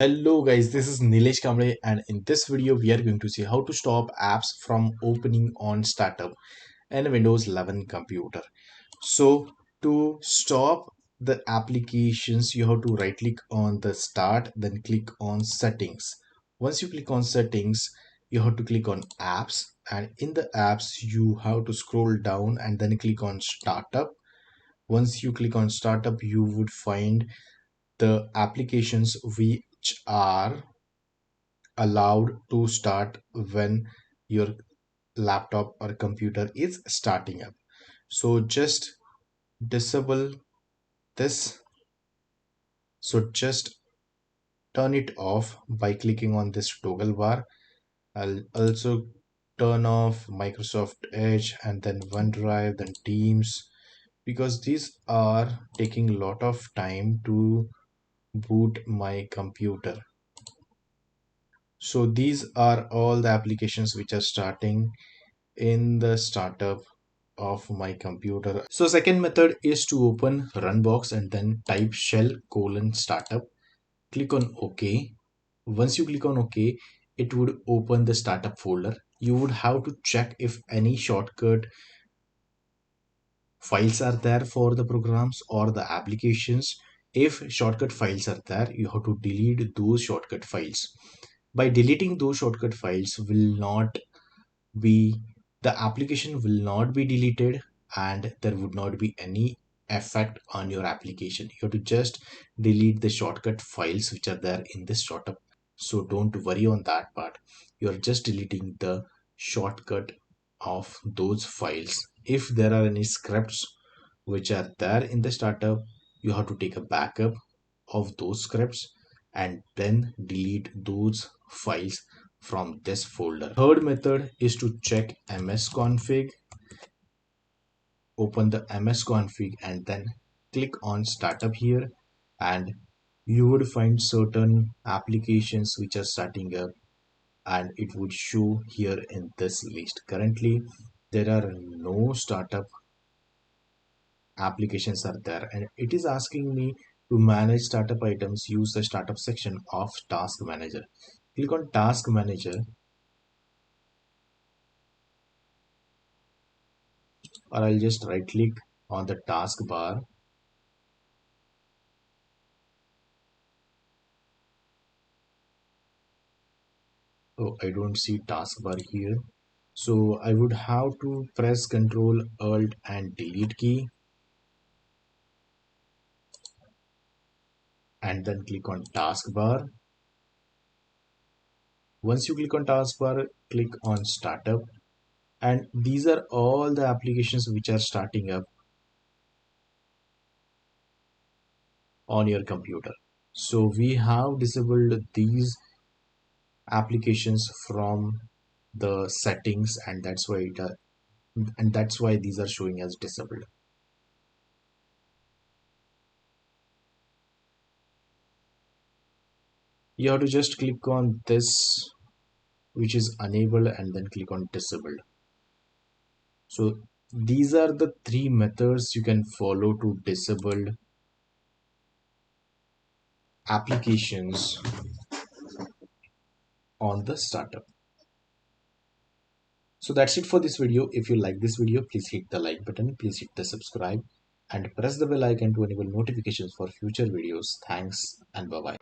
Hello guys, this is Nilesh Kamble, and in this video we are going to see how to stop apps from opening on startup and Windows 11 computer. So to stop the applications, you have to right click on the start, then click on settings. Once you click on settings, you have to click on apps, and in the apps you have to scroll down and then click on startup. Once you click on startup, you would find the applications which are allowed to start when your laptop or computer is starting up. So just disable this. So just turn it off by clicking on this toggle bar. I'll also turn off Microsoft Edge and then OneDrive, then Teams, because these are taking a lot of time to boot my computer. So these are all the applications which are starting in the startup of my computer. So second method is to open Runbox and then type shell colon startup. Click on OK. Once you click on OK, it would open the startup folder. You would have to check if any shortcut files are there for the programs or the applications. If shortcut files are there, you have to delete those shortcut files. By deleting those shortcut files will not be the application will not be deleted, and there would not be any effect on your application. You have to just delete the shortcut files which are there in this startup. So don't worry on that part. You are just deleting the shortcut of those files. If there are any scripts which are there in the startup, you have to take a backup of those scripts and then delete those files from this folder. Third method is to check msconfig. Open the msconfig and then click on startup here, and you would find certain applications which are starting up, and it would show here in this list. Currently there are no startup applications are there, and it is asking me to manage startup items. Use the startup section of task manager. Click on task manager, or I'll just right click on the taskbar. Oh, I don't see taskbar here. So I would have to press Ctrl Alt and Delete key and then click on taskbar. Once you click on taskbar, click on startup, and these are all the applications which are starting up on your computer. So we have disabled these applications from the settings, and that's why these are showing as disabled. You have to just click on this which is enabled and then click on disabled. So these are the three methods you can follow to disable applications on the startup. So that's it for this video. If you like this video, please hit the like button, please hit the subscribe and press the bell icon to enable notifications for future videos. Thanks and bye bye.